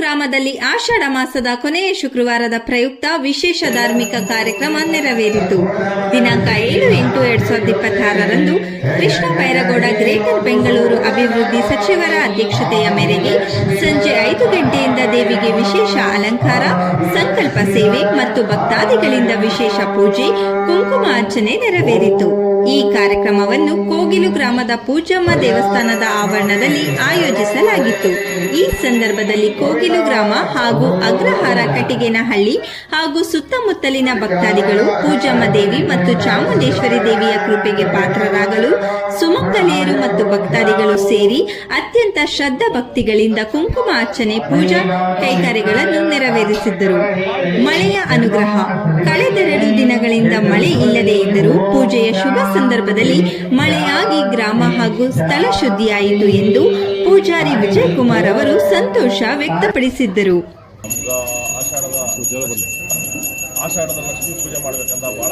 ಗ್ರಾಮದಲ್ಲಿ ಆಷಾಢ ಮಾಸದ ಕೊನೆಯ ಶುಕ್ರವಾರದ ಪ್ರಯುಕ್ತ ವಿಶೇಷ ಧಾರ್ಮಿಕ ಕಾರ್ಯಕ್ರಮ ನೆರವೇರಿತು. ದಿನಾಂಕ 7/8/2026ರಂದು ಕೃಷ್ಣ ಬೈರಗೌಡ ಗ್ರೇಟರ್ ಬೆಂಗಳೂರು ಅಭಿವೃದ್ಧಿ ಸಚಿವರ ಅಧ್ಯಕ್ಷತೆಯ ಮೇರೆಗೆ ಸಂಜೆ 5 ಗಂಟೆಯಿಂದ ದೇವಿಗೆ ವಿಶೇಷ ಅಲಂಕಾರ, ಸಂಕಲ್ಪ ಸೇವೆ ಮತ್ತು ಭಕ್ತಾದಿಗಳಿಂದ ವಿಶೇಷ ಪೂಜೆ, ಕುಂಕುಮ ಅರ್ಚನೆ ನೆರವೇರಿತು. ಈ ಕಾರ್ಯಕ್ರಮವನ್ನು ಕೋಗಿಲು ಗ್ರಾಮದ ಪೂಜಮ್ಮ ದೇವಸ್ಥಾನದ ಆವರಣದಲ್ಲಿ ಆಯೋಜಿಸಲಾಗಿತ್ತು. ಈ ಸಂದರ್ಭದಲ್ಲಿ ಕೋಗಿಲು ಗ್ರಾಮ ಹಾಗೂ ಅಗ್ರಹಾರ ಕಟಿಗೇನಹಳ್ಳಿ ಹಾಗೂ ಸುತ್ತಮುತ್ತಲಿನ ಭಕ್ತಾದಿಗಳು ಪೂಜಮ್ಮ ದೇವಿ ಮತ್ತು ಚಾಮುಂಡೇಶ್ವರಿ ದೇವಿಯ ಕೃಪೆಗೆ ಪಾತ್ರರಾಗಲು ಸುಮಂಗಲಿಯರು ಮತ್ತು ಭಕ್ತಾದಿಗಳು ಸೇರಿ ಅತ್ಯಂತ ಶ್ರದ್ಧಾ ಭಕ್ತಿಗಳಿಂದ ಕುಂಕುಮ ಅರ್ಚನೆ, ಪೂಜಾ ಕೈಕಾರ್ಯಗಳನ್ನು ನೆರವೇರಿಸಿದ್ದರು. ಮಳೆಯ ಅನುಗ್ರಹ. ಕಳೆದ 2 ದಿನಗಳಿಂದ ಮಳೆ ಇಲ್ಲದೇ ಇದ್ದರೂ ಪೂಜೆಯ ಶುಭ ಸಂದರ್ಭದಲ್ಲಿ ಮಳೆಯಾಗಿ ಗ್ರಾಮ ಹಾಗೂ ಸ್ಥಳ ಶುದ್ಧಿಯಾಯಿತು ಎಂದು ಪೂಜಾರಿ ವಿಜಯಕುಮಾರ್ ಅವರು ಸಂತೋಷ ವ್ಯಕ್ತಪಡಿಸಿದ್ದರು. ಆಷಾಢದ ಲಕ್ಷ್ಮೀ ಪೂಜೆ ಮಾಡಬೇಕಂತ ಭಾಳ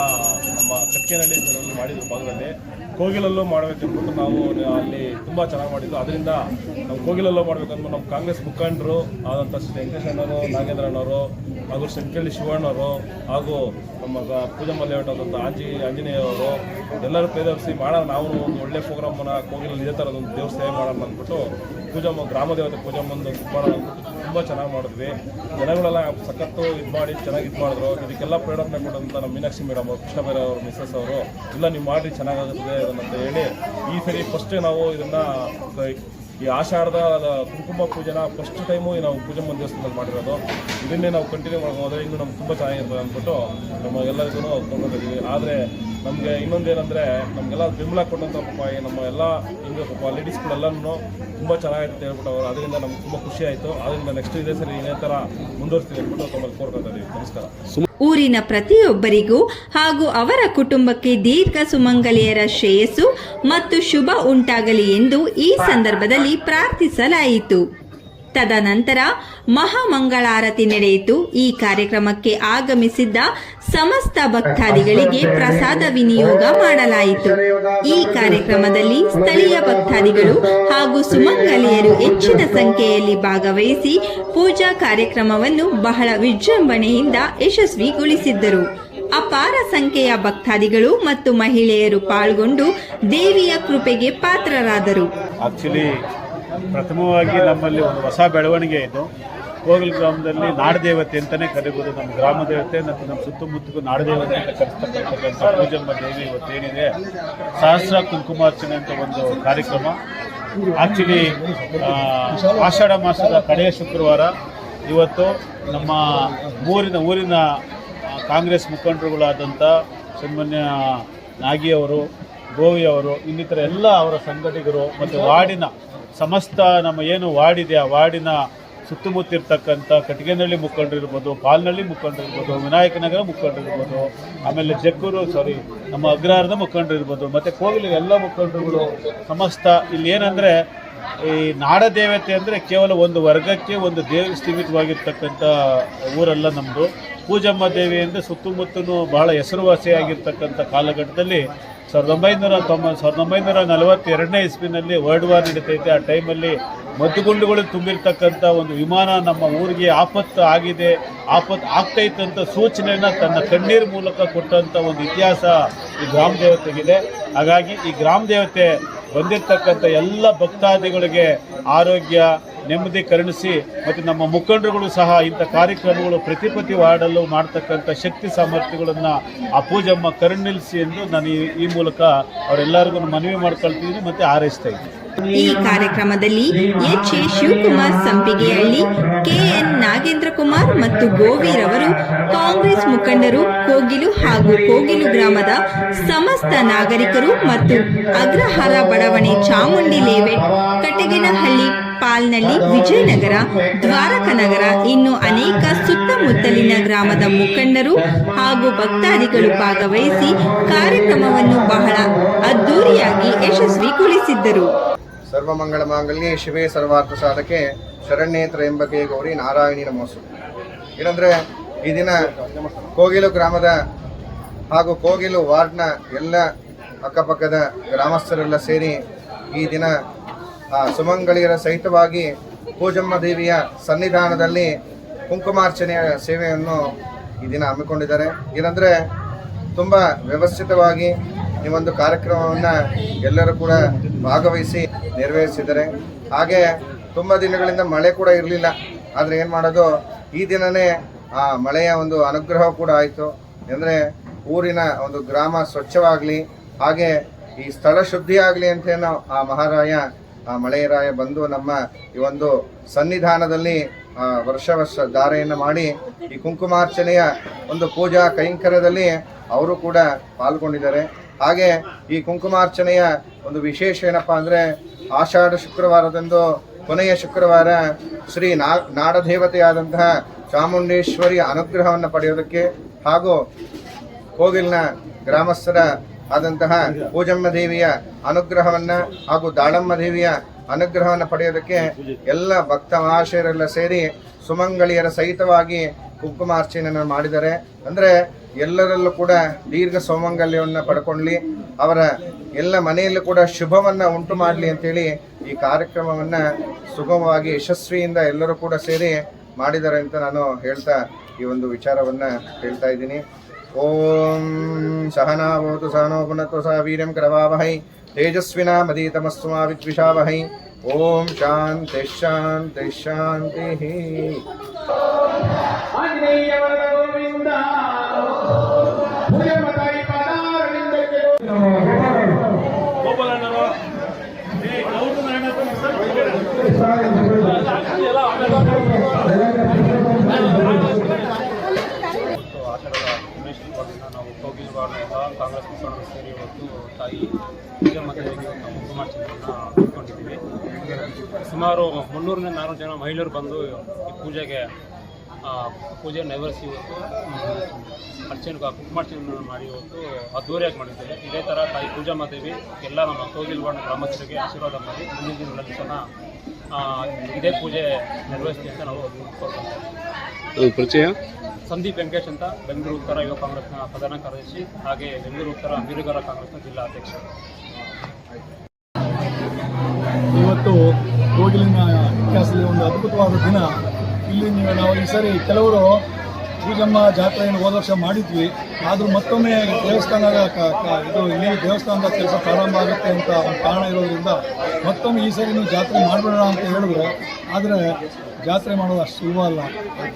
ನಮ್ಮ ಕಟ್ಕೇನಹಳ್ಳಿ ಮಾಡಿದ್ರು. ಭಾಗದಲ್ಲಿ ಕೋಗಿಲಲ್ಲೂ ಮಾಡಬೇಕಂದ್ಬಿಟ್ಟು ನಾವು ಅಲ್ಲಿ ತುಂಬ ಚೆನ್ನಾಗಿ ಮಾಡಿದ್ದು. ಅದರಿಂದ ನಾವು ಕೋಗಿಲಲ್ಲೂ ಮಾಡಬೇಕಂದ್ಬಿಟ್ಟು ನಮ್ಮ ಕಾಂಗ್ರೆಸ್ ಮುಖಂಡರು ಆದಂಥ ವೆಂಕಟೇಶಣ್ಣವರು, ನಾಗೇಂದ್ರಣ್ಣವರು ಹಾಗೂ ಶಂಕರಳ್ಳಿ ಶಿವಣ್ಣವರು ಹಾಗೂ ನಮ್ಮ ಪೂಜಮ್ಮ ಲೇಔಟ್ ಆದಂಥ ಆಂಜನೇಯವರು ಎಲ್ಲರೂ ಪ್ರೇರಿಸಿ ಮಾಡೋಣ, ನಾವು ಒಂದು ಒಳ್ಳೆ ಪ್ರೋಗ್ರಾಮನ್ನು ಕೋಗಿಲಲ್ಲಿ ಇದೇ ಥರದ ಒಂದು ದೇವ್ರ ಸೇವೆ ಮಾಡೋಣ ಅಂದ್ಬಿಟ್ಟು ಪೂಜಮ್ಮ ಗ್ರಾಮ ದೇವತೆ ಪೂಜಮ್ಮಂದು ಮಾಡೋಣ ಅಂದ್ಬಿಟ್ಟು ತುಂಬ ಚೆನ್ನಾಗಿ ಮಾಡಿದ್ವಿ. ಜನಗಳೆಲ್ಲ ಸಖತ್ತು ಇದು ಮಾಡಿ ಚೆನ್ನಾಗಿ ಇದು ಮಾಡಿದ್ರು. ಇದಕ್ಕೆಲ್ಲ ಪ್ರೇರಣೆ ಕೊಟ್ಟಂಥ ನಮ್ಮ ಮೀನಾಕ್ಷಿ ಮೇಡಮ್ ಅವರು, ಕೃಷ್ಣ ಬೈರ ಅವರು, ಮಿಸ್ಸಸ್ ಅವರು ಇಲ್ಲ ನೀವು ಮಾಡಿ ಚೆನ್ನಾಗಾಗುತ್ತದೆ ಅಂತ ಹೇಳಿ ಈ ಸರಿ ಫಸ್ಟ್ ನಾವು ಇದನ್ನು ಈ ಆಷಾಢದ ಕುಂಕುಮ ಪೂಜೆನ ಫಸ್ಟ್ ಟೈಮು ನಾವು ಪೂಜಮ್ಮ ದೇವಸ್ಥಾನದಲ್ಲಿ ಮಾಡಿರೋದು. ಇದನ್ನೇ ನಾವು ಕಂಟಿನ್ಯೂ ಮಾಡ್ಬೋದ್ರೆ ಇನ್ನೂ ನಮ್ಗೆ ತುಂಬ ಚೆನ್ನಾಗಿರ್ತದೆ ಅಂದ್ಬಿಟ್ಟು ನಮ್ಮ ಎಲ್ಲರಿಗೂ ತೊಗೊಂಡಿದ್ದೀವಿ. ಆದರೆ ನಮಗೆ ಇನ್ನೊಂದೇನೆಂದರೆ ನಮಗೆಲ್ಲ ಬೆಂಬಲ ಕೊಟ್ಟಂಥ ಪಾಪ ನಮ್ಮ ಎಲ್ಲ ಹಿಂಗೆ ಪಾಪ ಲೇಡೀಸ್ಗಳೆಲ್ಲನೂ ತುಂಬ ಚೆನ್ನಾಗಿರುತ್ತೆ ಹೇಳ್ಬಿಟ್ಟು ಅವರು. ಅದರಿಂದ ನಮ್ಗೆ ತುಂಬ ಖುಷಿ ಆಯಿತು. ಅದರಿಂದ ನೆಕ್ಸ್ಟ್ ಇದೇ ಸರಿ ಇದೇ ಥರ ಮುಂದುವರಿಸ್ತೀವಿ ಅಂದ್ಬಿಟ್ಟು ತಮ್ಮಲ್ಲಿ ಕೋರ್ಕೊತಾ ಇದ್ದೀವಿ. ನಮಸ್ಕಾರ. ಊರಿನ ಪ್ರತಿಯೊಬ್ಬರಿಗೂ ಹಾಗೂ ಅವರ ಕುಟುಂಬಕ್ಕೆ ದೀರ್ಘ ಸುಮಂಗಲಿಯರ ಶ್ರೇಯಸ್ಸು ಮತ್ತು ಶುಭ ಉಂಟಾಗಲಿ ಎಂದು ಈ ಸಂದರ್ಭದಲ್ಲಿ ಪ್ರಾರ್ಥಿಸಲಾಯಿತು. ತದನಂತರ ಮಹಾಮಂಗಳಾರತಿ ನಡೆಯಿತು. ಈ ಕಾರ್ಯಕ್ರಮಕ್ಕೆ ಆಗಮಿಸಿದ್ದ ಸಮಸ್ತ ಭಕ್ತಾದಿಗಳಿಗೆ ಪ್ರಸಾದ ವಿನಿಯೋಗ ಮಾಡಲಾಯಿತು. ಈ ಕಾರ್ಯಕ್ರಮದಲ್ಲಿ ಸ್ಥಳೀಯ ಭಕ್ತಾದಿಗಳು ಹಾಗೂ ಸುಮಂಗಲಿಯರು ಹೆಚ್ಚಿನ ಸಂಖ್ಯೆಯಲ್ಲಿ ಭಾಗವಹಿಸಿ ಪೂಜಾ ಕಾರ್ಯಕ್ರಮವನ್ನು ಬಹಳ ವಿಜೃಂಭಣೆಯಿಂದ ಯಶಸ್ವಿಗೊಳಿಸಿದ್ದರು. ಅಪಾರ ಸಂಖ್ಯೆಯ ಭಕ್ತಾದಿಗಳು ಮತ್ತು ಮಹಿಳೆಯರು ಪಾಲ್ಗೊಂಡು ದೇವಿಯ ಕೃಪೆಗೆ ಪಾತ್ರರಾದರು. ಪ್ರಥಮವಾಗಿ ನಮ್ಮಲ್ಲಿ ಒಂದು ಹೊಸ ಬೆಳವಣಿಗೆ ಇದು. ಕೋಗಿಲು ಗ್ರಾಮದಲ್ಲಿ ನಾಡದೇವತೆ ಅಂತಲೇ ಕರೀಬೋದು. ನಮ್ಮ ಗ್ರಾಮ ದೇವತೆ ಮತ್ತು ನಮ್ಮ ಸುತ್ತಮುತ್ತಗೂ ನಾಡದೇವತೆ ಅಂತ ಕರೆಸ್ತಕ್ಕಂಥ ಪೂಜಮ್ಮ ದೇವಿ ಇವತ್ತೇನಿದೆ ಸಹಸ್ರ ಕುಂಕುಮಾರ್ಚನೆ ಅಂತ ಒಂದು ಕಾರ್ಯಕ್ರಮ. ಆ್ಯಕ್ಚುಲಿ ಆಷಾಢ ಮಾಸದ ಕಡೆಯ ಶುಕ್ರವಾರ ಇವತ್ತು ನಮ್ಮ ಊರಿನ ಕಾಂಗ್ರೆಸ್ ಮುಖಂಡರುಗಳಾದಂಥ ಸನ್ಮಾನ್ಯ ನಾಗಿಯವರು, ಗೋವಿಯವರು, ಇನ್ನಿತರ ಎಲ್ಲ ಅವರ ಸಂಘಟಕರು ಮತ್ತು ವಾರ್ಡಿನ ಸಮಸ್ತ ನಮ್ಮ ಏನು ವಾರ್ಡಿದೆ ಆ ವಾರ್ಡಿನ ಸುತ್ತಮುತ್ತಿರ್ತಕ್ಕಂಥ ಕಟಿಗೇನಹಳ್ಳಿ ಮುಖಂಡರು ಇರ್ಬೋದು, ಪಾಲ್ನಹಳ್ಳಿ ಮುಖಂಡರು ಇರ್ಬೋದು, ವಿನಾಯಕನಗರ ಮುಖಂಡರು ಇರ್ಬೋದು, ಆಮೇಲೆ ನಮ್ಮ ಅಗ್ರಹಾರದ ಮುಖಂಡರು ಇರ್ಬೋದು, ಮತ್ತು ಕೋಗಿಲು ಎಲ್ಲ ಮುಖಂಡರುಗಳು ಸಮಸ್ತ ಇಲ್ಲಿ ಏನಂದರೆ ಈ ನಾಡದೇವತೆ ಅಂದರೆ ಕೇವಲ ಒಂದು ವರ್ಗಕ್ಕೆ ಒಂದು ದೇವರಿಗೆ ಸೀಮಿತವಾಗಿರ್ತಕ್ಕಂಥ ಊರಲ್ಲ ನಮ್ಮದು. ಪೂಜಮ್ಮ ದೇವಿ ಅಂದರೆ ಸುತ್ತಮುತ್ತಲೂ ಬಹಳ ಹೆಸರುವಾಸಿಯಾಗಿರ್ತಕ್ಕಂಥ ಕಾಲಘಟ್ಟದಲ್ಲಿ 1942ನೇ ಇಸ್ವಿನಲ್ಲಿ ವರ್ಲ್ಡ್ ವಾರ್ ನಡೀತೈತೆ. ಆ ಟೈಮಲ್ಲಿ ಮದ್ದುಗುಂಡುಗಳು ತುಂಬಿರ್ತಕ್ಕಂಥ ಒಂದು ವಿಮಾನ ನಮ್ಮ ಊರಿಗೆ ಆಪತ್ತು ಆಗ್ತೈತೆ ಅಂತ ಸೂಚನೆಯನ್ನು ತನ್ನ ಕಣ್ಣೀರು ಮೂಲಕ ಕೊಟ್ಟಂಥ ಒಂದು ಇತಿಹಾಸ ಈ ಗ್ರಾಮ ದೇವತೆಗಿದೆ. ಹಾಗಾಗಿ ಈ ಗ್ರಾಮ ದೇವತೆ ಬಂದಿರತಕ್ಕಂಥ ಎಲ್ಲ ಭಕ್ತಾದಿಗಳಿಗೆ ಆರೋಗ್ಯ ನೆಮ್ಮದಿ ಕರುಣಿಸಿ ಮತ್ತು ನಮ್ಮ ಮುಖಂಡರುಗಳು ಸಹ ಇಂಥ ಕಾರ್ಯಕ್ರಮಗಳು ಪ್ರತಿ ವಾರ್ಡಲ್ಲೂ ಮಾಡ್ತಕ್ಕಂಥ ಶಕ್ತಿ ಸಾಮರ್ಥ್ಯಗಳನ್ನು ಆ ಪೂಜಮ್ಮ ಕರುಣಿಸಿ ಎಂದು ನಾನು ಈ ಮೂಲಕ ಅವರೆಲ್ಲರಿಗೂ ಮನವಿ ಮಾಡ್ಕೊಳ್ತಿದ್ದೀನಿ ಮತ್ತು ಹಾರೈಸ್ತಾ ಇದ್ದೀನಿ. ಈ ಕಾರ್ಯಕ್ರಮದಲ್ಲಿ H A Shivakumar Sampigehalli, K N Nagendra Kumar ಮತ್ತು ಗೋವಿರವರು, ಕಾಂಗ್ರೆಸ್ ಮುಖಂಡರು, ಕೋಗಿಲು ಹಾಗೂ ಕೋಗಿಲು ಗ್ರಾಮದ ಸಮಸ್ತ ನಾಗರಿಕರು ಮತ್ತು ಅಗ್ರಹಾರ ಬಡಾವಣೆ, ಚಾಮುಂಡಿ ಲೇಔಟ್, ಕಟಿಗೇನಹಳ್ಳಿ, ಪಾಲ್ನಹಳ್ಳಿ, ವಿಜಯನಗರ, ದ್ವಾರಕನಗರ, ಇನ್ನು ಅನೇಕ ಸುತ್ತಮುತ್ತಲಿನ ಗ್ರಾಮದ ಮುಖಂಡರು ಹಾಗೂ ಭಕ್ತಾದಿಗಳು ಭಾಗವಹಿಸಿ ಕಾರ್ಯಕ್ರಮವನ್ನು ಬಹಳ ಅದ್ದೂರಿಯಾಗಿ ಯಶಸ್ವಿಗೊಳಿಸಿದ್ದರು. ಸರ್ವಮಂಗಳ ಮಾಂಗಲ್ಯೆ ಶಿವೇ ಸರ್ವಾರ್ಥ ಸಾಧಕೆ ಶರಣ್ಯೇ ತ್ರ್ಯಂಬಕೆ ಗೌರಿ ನಾರಾಯಣಿ ನಮೋಸ್ತುತೆ. ಏನಂದರೆ ಈ ದಿನ ಕೋಗಿಲು ಗ್ರಾಮದ ಹಾಗೂ ಕೋಗಿಲು ವಾರ್ಡ್ನ ಎಲ್ಲ ಅಕ್ಕಪಕ್ಕದ ಗ್ರಾಮಸ್ಥರೆಲ್ಲ ಸೇರಿ ಈ ದಿನ ಸುಮಂಗಳಿಯರ ಸಹಿತವಾಗಿ ಪೂಜಮ್ಮ ದೇವಿಯ ಸನ್ನಿಧಾನದಲ್ಲಿ ಕುಂಕುಮಾರ್ಚನೆಯ ಸೇವೆಯನ್ನು ಈ ದಿನ ಹಮ್ಮಿಕೊಂಡಿದ್ದಾರೆ. ಏನಂದರೆ ತುಂಬ ವ್ಯವಸ್ಥಿತವಾಗಿ ಈ ಒಂದು ಕಾರ್ಯಕ್ರಮವನ್ನು ಎಲ್ಲರೂ ಕೂಡ ಭಾಗವಹಿಸಿ ನೆರವೇರಿಸಿದ್ದಾರೆ. ಹಾಗೆ ತುಂಬ ದಿನಗಳಿಂದ ಮಳೆ ಕೂಡ ಇರಲಿಲ್ಲ, ಆದರೆ ಏನು ಮಾಡೋದು, ಈ ದಿನವೇ ಆ ಮಳೆಯ ಒಂದು ಅನುಗ್ರಹ ಕೂಡ ಆಯಿತು. ಅಂದರೆ ಊರಿನ ಒಂದು ಗ್ರಾಮ ಸ್ವಚ್ಛವಾಗಲಿ, ಹಾಗೆ ಈ ಸ್ಥಳ ಶುದ್ಧಿ ಆಗಲಿ ಅಂತೇನೋ ಆ ಮಹಾರಾಯ, ಆ ಮಳೆಯರಾಯ ಬಂದು ನಮ್ಮ ಈ ಒಂದು ಸನ್ನಿಧಾನದಲ್ಲಿ ವರ್ಷ ಧಾರೆಯನ್ನು ಮಾಡಿ ಈ ಕುಂಕುಮಾರ್ಚನೆಯ ಒಂದು ಪೂಜಾ ಕೈಂಕರ್ಯದಲ್ಲಿ ಅವರು ಕೂಡ ಪಾಲ್ಗೊಂಡಿದ್ದಾರೆ. ಹಾಗೆ ಈ ಕುಂಕುಮಾರ್ಚನೆಯ ಒಂದು ವಿಶೇಷ ಏನಪ್ಪ ಅಂದರೆ, ಆಷಾಢ ಶುಕ್ರವಾರದಂದು ಕೊನೆಯ ಶುಕ್ರವಾರ ಶ್ರೀ ನಾಡದೇವತೆಯಾದಂತಹ ಚಾಮುಂಡೇಶ್ವರಿಯ ಅನುಗ್ರಹವನ್ನು ಪಡೆಯೋದಕ್ಕೆ ಹಾಗೂ ಕೋಗಿಲ್ನ ಗ್ರಾಮಸ್ಥರ ಆದಂತಹ ಪೂಜಮ್ಮ ದೇವಿಯ ಅನುಗ್ರಹವನ್ನು ಹಾಗೂ ದಾಳಮ್ಮ ದೇವಿಯ ಅನುಗ್ರಹವನ್ನು ಪಡೆಯೋದಕ್ಕೆ ಎಲ್ಲ ಭಕ್ತ ಮಹಾಶಯರೆಲ್ಲ ಸೇರಿ ಸುಮಂಗಳಿಯರ ಸಹಿತವಾಗಿ ಕುಂಕುಮಾರ್ಚನೆಯನ್ನು ಮಾಡಿದ್ದಾರೆ. ಅಂದರೆ ಎಲ್ಲರಲ್ಲೂ ಕೂಡ ದೀರ್ಘ ಸೌಮಂಗಲ್ಯವನ್ನು ಪಡ್ಕೊಳ್ಳಿ, ಅವರ ಎಲ್ಲ ಮನೆಯಲ್ಲೂ ಕೂಡ ಶುಭವನ್ನು ಉಂಟು ಮಾಡಲಿ ಅಂತೇಳಿ ಈ ಕಾರ್ಯಕ್ರಮವನ್ನು ಸುಗಮವಾಗಿ ಯಶಸ್ವಿಯಿಂದ ಎಲ್ಲರೂ ಕೂಡ ಸೇರಿ ಮಾಡಿದ್ದಾರೆ ಅಂತ ನಾನು ಹೇಳ್ತಾ ಈ ಒಂದು ವಿಚಾರವನ್ನು ಹೇಳ್ತಾ ಇದ್ದೀನಿ. ಓಂ ಸಹನಾವತು ಸಹನೋ ಪುನಃ ಸಹ ವೀರ್ಯಂ ಕರವಾವಹೈ ತೇಜಸ್ವಿನಾಮಧೀತಮಸ್ತು ಮಾ ವಿದ್ವಿಷಾವಹೈ. ಓಂ ಶಾಂತಿ ಶಾಂತಿ ಶಾಂತಿ. ನಾವು ಕೋಗಿಲುವಾಡ ಕಾಂಗ್ರೆಸ್ ಮುಖಂಡರು ಸೇರಿ ಇವತ್ತು ತಾಯಿ ಪೂಜಮ್ಮ ದೇವಿಗೆ ಕುಂಕುಮಾರ್ಚನೆಯನ್ನು ಹಮ್ಮಿಕೊಂಡಿದ್ದೀವಿ. ಸುಮಾರು 300-400 ಜನ ಮಹಿಳೆಯರು ಬಂದು ಈ ಪೂಜೆ ನೆರವೇರಿಸಿ ಇವತ್ತು ಕುಂಕುಮಾರ್ಚನೆಯನ್ನು ಮಾಡಿ ಇವತ್ತು ಅದ್ದೂರಿಯಾಗಿ ಮಾಡಿದ್ದೇವೆ. ಇದೇ ಥರ ತಾಯಿ ಪೂಜಮ್ಮ ದೇವಿ ಎಲ್ಲ ನಮ್ಮ ಕೋಗಿಲುವಾಡ ಗ್ರಾಮಸ್ಥರಿಗೆ ಆಶೀರ್ವಾದ ಮಾಡಿ ಮುಂದಿನ ದಿನಗಳಲ್ಲಿ ಸಹ ಇದೇ ಪೂಜೆ ನೆರವೇರಿಸ್ತೀವಿ ಅಂತ ನಾವು ಪರಿಚಯ. ಸಂದೀಪ್ ವೆಂಕಟೇಶ್ ಅಂತ, ಬೆಂಗಳೂರು ಉತ್ತರ ಯುವ ಕಾಂಗ್ರೆಸ್ನ ಪ್ರಧಾನ ಕಾರ್ಯದರ್ಶಿ, ಹಾಗೆ ಬೆಂಗಳೂರು ಉತ್ತರ ಮೀನುಗಾರ ಕಾಂಗ್ರೆಸ್ನ ಜಿಲ್ಲಾ ಅಧ್ಯಕ್ಷ. ಇವತ್ತು ಕೋಗಿಲಿನ ಇತಿಹಾಸದಲ್ಲಿ ಒಂದು ಅದ್ಭುತವಾದ ದಿನ. ಇಲ್ಲಿ ನಾವು ಈ ಸರಿ ಕೆಲವರು ಪೂಜಮ್ಮ ಜಾತ್ರೆಯನ್ನು ಹೋದ ವರ್ಷ ಮಾಡಿದ್ವಿ, ಆದರೂ ಮತ್ತೊಮ್ಮೆ ದೇವಸ್ಥಾನದ ಇನ್ನೇನು ದೇವಸ್ಥಾನದ ಕೆಲಸ ಪ್ರಾರಂಭ ಆಗುತ್ತೆ ಅಂತ ಒಂದು ಕಾರಣ ಇರೋದ್ರಿಂದ ಮತ್ತೊಮ್ಮೆ ಈ ಸರಿ ನೀವು ಜಾತ್ರೆ ಮಾಡಬೇಡ ಅಂತ ಹೇಳಿದ್ರು. ಆದರೆ ಜಾತ್ರೆ ಮಾಡೋದು ಅಷ್ಟು ಸುಲಭ ಅಲ್ಲ.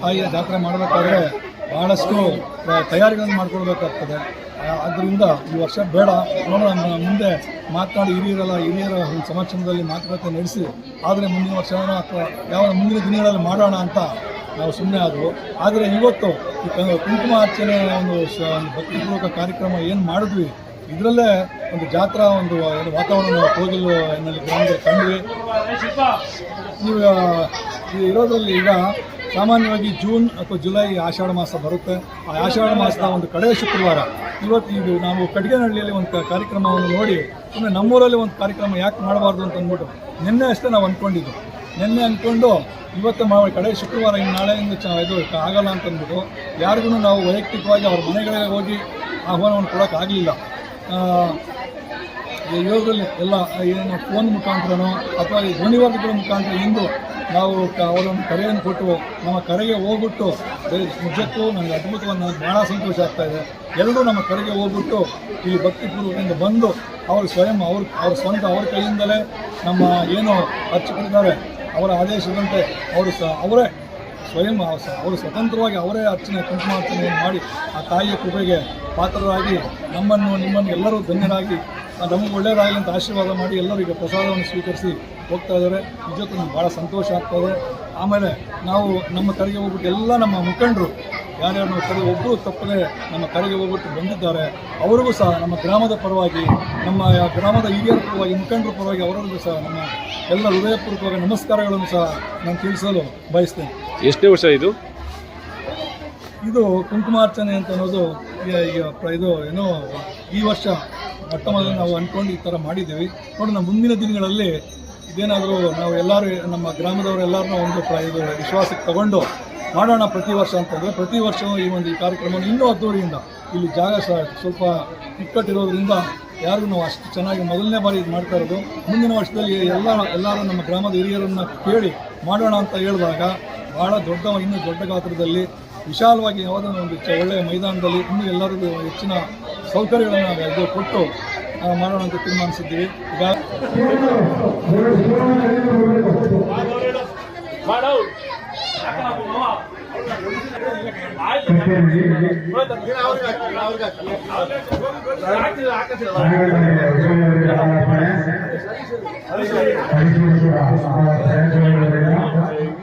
ತಾಯಿಯ ಜಾತ್ರೆ ಮಾಡಬೇಕಾದ್ರೆ ಭಾಳಷ್ಟು ತಯಾರಿಗಳನ್ನು ಮಾಡ್ಕೊಳ್ಬೇಕಾಗ್ತದೆ. ಆದ್ದರಿಂದ ಈ ವರ್ಷ ಬೇಡ, ನೋಡೋಣ, ಮುಂದೆ ಮಾತನಾಡಿ ಹಿರಿಯರ ಒಂದು ಸಮಕ್ಷಮದಲ್ಲಿ ಮಾತುಕತೆ ನಡೆಸಿ ಆದರೆ ಮುಂದಿನ ವರ್ಷ ಅಥವಾ ಯಾವ ಮುಂದಿನ ದಿನಗಳಲ್ಲಿ ಮಾಡೋಣ ಅಂತ ನಾವು ಸುಮ್ಮನೆ ಆದವು. ಆದರೆ ಇವತ್ತು ಈ ಕುಂಕುಮಾರ್ಚನೆ ಒಂದು ಭಕ್ತಿಪೂರ್ವಕ ಕಾರ್ಯಕ್ರಮ ಏನು ಮಾಡಿದ್ವಿ, ಇದರಲ್ಲೇ ಒಂದು ಜಾತ್ರಾ ಒಂದು ವಾತಾವರಣ ಕೋಗಿಲು ಎನ್ನಲ್ಲಿ ಗ್ರಾಮದಲ್ಲಿ ಕಂಡ್ವಿ. ನೀವು ಇರೋದ್ರಲ್ಲಿ ಈಗ ಸಾಮಾನ್ಯವಾಗಿ ಜೂನ್ ಅಥವಾ ಜುಲೈ ಆಷಾಢ ಮಾಸ ಬರುತ್ತೆ. ಆ ಆಷಾಢ ಮಾಸದ ಒಂದು ಕಡೆಯ ಶುಕ್ರವಾರ ಇವತ್ತು ಇದು ನಾವು ಕಡ್ಗೆನಹಳ್ಳಿಯಲ್ಲಿ ಒಂದು ಕಾರ್ಯಕ್ರಮವನ್ನು ನೋಡಿ ಸುಮ್ಮನೆ ನಮ್ಮೂರಲ್ಲಿ ಒಂದು ಕಾರ್ಯಕ್ರಮ ಯಾಕೆ ಮಾಡಬಾರ್ದು ಅಂತ ಅಂದ್ಬಿಟ್ಟು ನಿನ್ನೆ ಅಷ್ಟೇ ನಾವು ಅಂದ್ಕೊಂಡಿದ್ದು. ನಿನ್ನೆ ಅಂದ್ಕೊಂಡು ಇವತ್ತು ಕಡೆ ಶುಕ್ರವಾರ ಇನ್ನು ನಾಳೆಯಿಂದ ಇದು ಆಗಲ್ಲ ಅಂತಂದ್ಬಿಟ್ಟು ಯಾರಿಗೂ ನಾವು ವೈಯಕ್ತಿಕವಾಗಿ ಅವ್ರ ಮನೆಗಳಿಗೆ ಹೋಗಿ ಆಹ್ವಾನವನ್ನು ಕೊಡೋಕ್ಕಾಗಲಿಲ್ಲ. ಯೋಗದಲ್ಲಿ ಎಲ್ಲ ಏನು ಫೋನ್ ಮುಖಾಂತರನೋ ಅಥವಾ ಈ ಧ್ವನಿವರ್ಗಗಳ ಮುಖಾಂತರ ಇಂದು ನಾವು ಅವರೊಂದು ಕರೆಯನ್ನು ಕೊಟ್ಟು ನಮ್ಮ ಕರೆಗೆ ಹೋಗ್ಬಿಟ್ಟು ನಿಜಕ್ಕೂ ನನಗೆ ಅದ್ಭುತವಾಗಿ ನನಗೆ ಭಾಳ ಸಂತೋಷ ಆಗ್ತಾಯಿದೆ. ಎಲ್ಲರೂ ನಮ್ಮ ಕರೆಗೆ ಹೋಗ್ಬಿಟ್ಟು ಇಲ್ಲಿ ಭಕ್ತಿಪೂರ್ವಕದಿಂದ ಬಂದು ಅವರು ಸ್ವಯಂ ಅವ್ರ ಸ್ವಂತ ಅವ್ರ ಕೈಯಿಂದಲೇ ನಮ್ಮ ಏನು ಅರ್ಚಕರಿದ್ದಾರೆ ಅವರ ಆದೇಶದಂತೆ ಅವರೇ ಸ್ವಯಂ ಅವರು ಸ್ವತಂತ್ರವಾಗಿ ಅವರೇ ಕುಂಕುಮಾರ್ಚನೆಯನ್ನು ಮಾಡಿ ಆ ತಾಯಿಯ ಕೃಪೆಗೆ ಪಾತ್ರರಾಗಿ ನಿಮ್ಮನ್ನು ಎಲ್ಲರೂ ಧನ್ಯರಾಗಿ ನಮಗೆ ಒಳ್ಳೆಯದಾಗಲಿ ಅಂತ ಆಶೀರ್ವಾದ ಮಾಡಿ ಎಲ್ಲರೂ ಈಗ ಪ್ರಸಾದವನ್ನು ಸ್ವೀಕರಿಸಿ ಹೋಗ್ತಾ ಇದ್ದಾರೆ. ನಿಜಕ್ಕೂ ನಮ್ಗೆ ಭಾಳ ಸಂತೋಷ ಆಗ್ತದೆ. ಆಮೇಲೆ ನಾವು ನಮ್ಮ ಕರೆಗೆ ಹೋಗ್ಬಿಟ್ಟು ಎಲ್ಲ ನಮ್ಮ ಮುಖಂಡರು ಯಾರ್ಯಾರು ನಾವು ಕರೆ ಒಬ್ಬರು ತಪ್ಪದೆ ನಮ್ಮ ಕರೆಗೆ ಹೋಗ್ಬಿಟ್ಟು ಬಂದಿದ್ದಾರೆ, ಅವರಿಗೂ ಸಹ ನಮ್ಮ ಗ್ರಾಮದ ಪರವಾಗಿ ನಮ್ಮ ಗ್ರಾಮದ ಹಿರಿಯರ ಪರವಾಗಿ ಮುಖಂಡರ ಪರವಾಗಿ ಅವರಿಗೂ ಸಹ ನಮ್ಮ ಎಲ್ಲ ಹೃದಯಪೂರ್ವಕವಾಗಿ ನಮಸ್ಕಾರಗಳನ್ನು ಸಹ ನಾನು ತಿಳಿಸಲು ಬಯಸ್ತೇನೆ. ಎಷ್ಟನೇ ವರ್ಷ ಇದು ಕುಂಕುಮಾರ್ಚನೆ ಅಂತ ಅನ್ನೋದು ಇದು ಏನೋ ಈ ವರ್ಷ ಮೊಟ್ಟ ಮೊದಲು ನಾವು ಅಂದ್ಕೊಂಡು ಈ ಥರ ಮಾಡಿದ್ದೀವಿ. ನೋಡಿ, ನಮ್ಮ ಮುಂದಿನ ದಿನಗಳಲ್ಲಿ ಇದೇನಾದರೂ ನಾವು ಎಲ್ಲರೂ ನಮ್ಮ ಗ್ರಾಮದವರೆಲ್ಲರನ್ನೂ ಒಂದು ಇದು ವಿಶ್ವಾಸಕ್ಕೆ ತಗೊಂಡು ಮಾಡೋಣ ಪ್ರತಿ ವರ್ಷ ಅಂತಂದರೆ ಪ್ರತಿ ವರ್ಷವೂ ಈ ಕಾರ್ಯಕ್ರಮವನ್ನು ಇನ್ನೂ ಅದ್ದೂರಿಯಿಂದ ಇಲ್ಲಿ ಜಾಗ ಸಹ ಸ್ವಲ್ಪ ಇಕ್ಕಟ್ಟಿರೋದ್ರಿಂದ ಯಾರಿಗೂ ನಾವು ಅಷ್ಟು ಚೆನ್ನಾಗಿ ಮೊದಲನೇ ಬಾರಿ ಇದು ಮಾಡ್ತಾ ಇರೋದು. ಮುಂದಿನ ವರ್ಷದಲ್ಲಿ ಎಲ್ಲರೂ ನಮ್ಮ ಗ್ರಾಮದ ಹಿರಿಯರನ್ನು ಕೇಳಿ ಮಾಡೋಣ ಅಂತ ಹೇಳಿದಾಗ ಭಾಳ ಇನ್ನೂ ದೊಡ್ಡ ಗಾತ್ರದಲ್ಲಿ ವಿಶಾಲವಾಗಿ ಯಾವುದೋ ಒಂದು ಒಳ್ಳೆಯ ಮೈದಾನದಲ್ಲಿ ಇನ್ನೂ ಎಲ್ಲರಿಗೂ ಹೆಚ್ಚಿನ ಸೌಕರ್ಯಗಳನ್ನು ಕೊಟ್ಟು ಮಾಡೋಣ ಅಂತ ತೀರ್ಮಾನಿಸಿದ್ದೀವಿ. ಈಗ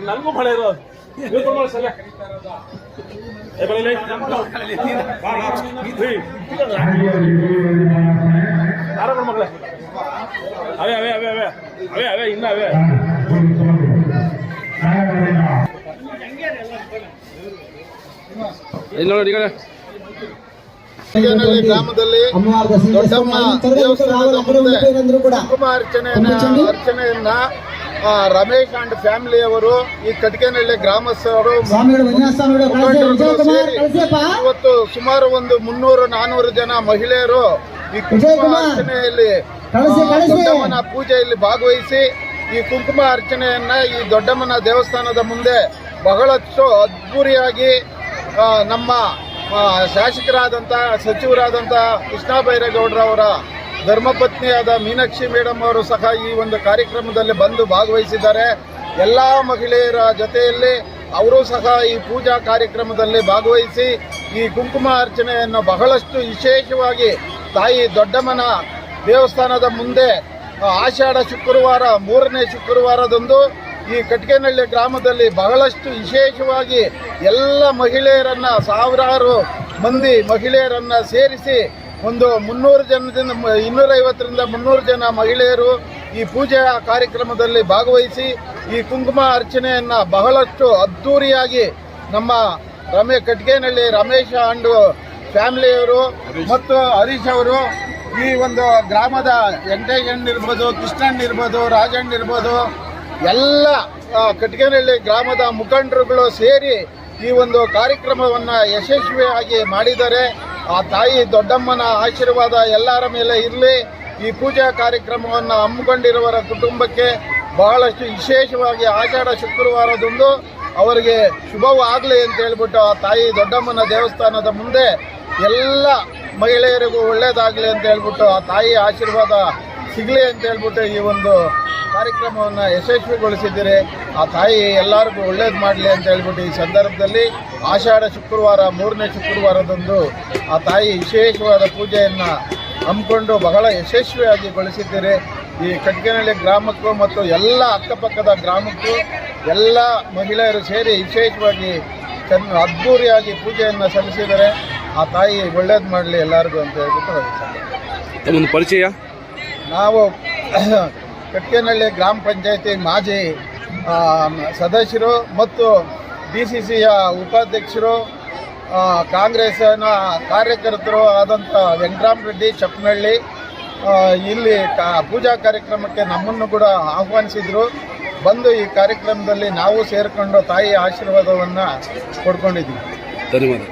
ನನಗೂ ಮಳೆ ಇರೋದು ಮಗಳೇ ಅವೇ ಅವೇ ಅವೇ ಅವೇ ಅವೇ ಅವೇ ಇನ್ನ ಅವೇ ಗ್ರಾಮದಲ್ಲಿ ದೊಡ್ಡಮ್ಮ ದೇವಸ್ಥಾನದ ಮುಂದೆ ಕುಂಕುಮ ಅರ್ಚನೆಯನ್ನ ರಮೇಶ್ ಅಂಡ್ ಫ್ಯಾಮಿಲಿಯವರು ಈ ಕಟ್ಕೇನಹಳ್ಳಿ ಗ್ರಾಮಸ್ಥರು ಇವತ್ತು ಸುಮಾರು ಒಂದು 300-400 ಜನ ಮಹಿಳೆಯರು ಈ ಕುಂಕುಮ ಅರ್ಚನೆಯಲ್ಲಿ ದೊಡ್ಡಮ್ಮನ ಪೂಜೆಯಲ್ಲಿ ಭಾಗವಹಿಸಿ ಈ ಕುಂಕುಮ ಅರ್ಚನೆಯನ್ನ ಈ ದೊಡ್ಡಮ್ಮನ ದೇವಸ್ಥಾನದ ಮುಂದೆ ಬಹಳಷ್ಟು ಅದ್ಭುರಿಯಾಗಿ ನಮ್ಮ ಶಾಸಕರಾದಂಥ ಸಚಿವರಾದಂಥ ಕೃಷ್ಣ ಬೈರೇಗೌಡರವರ ಧರ್ಮಪತ್ನಿಯಾದ ಮೀನಾಕ್ಷಿ ಮೇಡಮ್ ಅವರು ಸಹ ಈ ಒಂದು ಕಾರ್ಯಕ್ರಮದಲ್ಲಿ ಬಂದು ಭಾಗವಹಿಸಿದ್ದಾರೆ. ಎಲ್ಲ ಮಹಿಳೆಯರ ಜೊತೆಯಲ್ಲಿ ಅವರು ಸಹ ಈ ಪೂಜಾ ಕಾರ್ಯಕ್ರಮದಲ್ಲಿ ಭಾಗವಹಿಸಿ ಈ ಕುಂಕುಮ ಅರ್ಚನೆಯನ್ನು ಬಹಳಷ್ಟು ವಿಶೇಷವಾಗಿ ತಾಯಿ ದೊಡ್ಡಮ್ಮನ ದೇವಸ್ಥಾನದ ಮುಂದೆ ಆಷಾಢ ಶುಕ್ರವಾರ 3ನೇ ಶುಕ್ರವಾರದಂದು ಈ ಕಟ್ಕೇನಹಳ್ಳಿ ಗ್ರಾಮದಲ್ಲಿ ಬಹಳಷ್ಟು ವಿಶೇಷವಾಗಿ ಎಲ್ಲ ಮಹಿಳೆಯರನ್ನು ಸಾವಿರಾರು ಮಂದಿ ಮಹಿಳೆಯರನ್ನು ಸೇರಿಸಿ ಒಂದು 300 ಜನದಿಂದ 250ರಿಂದ 300 ಜನ ಮಹಿಳೆಯರು ಈ ಪೂಜೆಯ ಕಾರ್ಯಕ್ರಮದಲ್ಲಿ ಭಾಗವಹಿಸಿ ಈ ಕುಂಕುಮ ಅರ್ಚನೆಯನ್ನು ಬಹಳಷ್ಟು ಅದ್ಧೂರಿಯಾಗಿ ನಮ್ಮ ಕಟ್ಕೇನಹಳ್ಳಿ ರಮೇಶ್ ಅಂಡ್ ಫ್ಯಾಮಿಲಿಯವರು ಮತ್ತು ಹರೀಶ್ ಅವರು ಈ ಒಂದು ಗ್ರಾಮದ ವೆಂಕಟೇಶಣ್ಣ ಇರ್ಬೋದು, ಕೃಷ್ಣಣ್ಣ ಇರ್ಬೋದು, ರಾಜಣ್ಣ ಇರ್ಬೋದು, ಎಲ್ಲ ಕಟ್ಕೇನಹಳ್ಳಿ ಗ್ರಾಮದ ಮುಖಂಡರುಗಳು ಸೇರಿ ಈ ಒಂದು ಕಾರ್ಯಕ್ರಮವನ್ನು ಯಶಸ್ವಿಯಾಗಿ ಮಾಡಿದ್ದಾರೆ. ಆ ತಾಯಿ ದೊಡ್ಡಮ್ಮನ ಆಶೀರ್ವಾದ ಎಲ್ಲರ ಮೇಲೆ ಇರಲಿ. ಈ ಪೂಜಾ ಕಾರ್ಯಕ್ರಮವನ್ನು ಹಮ್ಮಿಕೊಂಡಿರುವವರ ಕುಟುಂಬಕ್ಕೆ ಬಹಳಷ್ಟು ವಿಶೇಷವಾಗಿ ಆಷಾಢ ಶುಕ್ರವಾರದಂದು ಅವರಿಗೆ ಶುಭವಾಗಲಿ ಅಂತ ಹೇಳ್ಬಿಟ್ಟು ಆ ತಾಯಿ ದೊಡ್ಡಮ್ಮನ ದೇವಸ್ಥಾನದ ಮುಂದೆ ಎಲ್ಲ ಮಹಿಳೆಯರಿಗೂ ಒಳ್ಳೆಯದಾಗಲಿ ಅಂತ ಹೇಳ್ಬಿಟ್ಟು ಆ ತಾಯಿ ಆಶೀರ್ವಾದ ಸಿಗಲಿ ಅಂತ ಹೇಳ್ಬಿಟ್ಟು ಈ ಒಂದು ಕಾರ್ಯಕ್ರಮವನ್ನು ಯಶಸ್ವಿಗೊಳಿಸಿದ್ದೀರಿ. ಆ ತಾಯಿ ಎಲ್ಲರಿಗೂ ಒಳ್ಳೇದು ಮಾಡಲಿ ಅಂತ ಹೇಳ್ಬಿಟ್ಟು ಈ ಸಂದರ್ಭದಲ್ಲಿ ಆಷಾಢ ಶುಕ್ರವಾರ 3ನೇ ಶುಕ್ರವಾರದಂದು ಆ ತಾಯಿ ವಿಶೇಷವಾದ ಪೂಜೆಯನ್ನು ಹಮ್ಮಿಕೊಂಡು ಬಹಳ ಯಶಸ್ವಿಯಾಗಿ ಗೊಳಿಸಿದ್ದೀರಿ. ಈ ಕಟ್ಕೇನಹಳ್ಳಿ ಗ್ರಾಮಕ್ಕೂ ಮತ್ತು ಎಲ್ಲ ಅಕ್ಕಪಕ್ಕದ ಗ್ರಾಮಕ್ಕೂ ಎಲ್ಲ ಮಹಿಳೆಯರು ಸೇರಿ ವಿಶೇಷವಾಗಿ ಅದ್ಧೂರಿಯಾಗಿ ಪೂಜೆಯನ್ನು ಸಲ್ಲಿಸಿದರೆ ಆ ತಾಯಿ ಒಳ್ಳೇದು ಮಾಡಲಿ ಎಲ್ಲರಿಗೂ ಅಂತ ಹೇಳ್ಬಿಟ್ಟು ಒಂದು ಪರಿಚಯ. ನಾವು ಕಟ್ಕೇನಹಳ್ಳಿ ಗ್ರಾಮ ಪಂಚಾಯತಿ ಮಾಜಿ ಸದಸ್ಯರು ಮತ್ತು DCCಯ ಉಪಾಧ್ಯಕ್ಷರು, ಕಾಂಗ್ರೆಸ್ನ ಕಾರ್ಯಕರ್ತರು ಆದಂಥ ವೆಂಕಟರಾಮರೆಡ್ಡಿ ಚಪ್ಪನಹಳ್ಳಿ ಇಲ್ಲಿ ಪೂಜಾ ಕಾರ್ಯಕ್ರಮಕ್ಕೆ ನಮ್ಮನ್ನು ಕೂಡ ಆಹ್ವಾನಿಸಿದರು. ಬಂದು ಈ ಕಾರ್ಯಕ್ರಮದಲ್ಲಿ ನಾವು ಸೇರಿಕೊಂಡು ತಾಯಿ ಆಶೀರ್ವಾದವನ್ನು ಪಡ್ಕೊಂಡಿದ್ದೀವಿ. ಧನ್ಯವಾದ.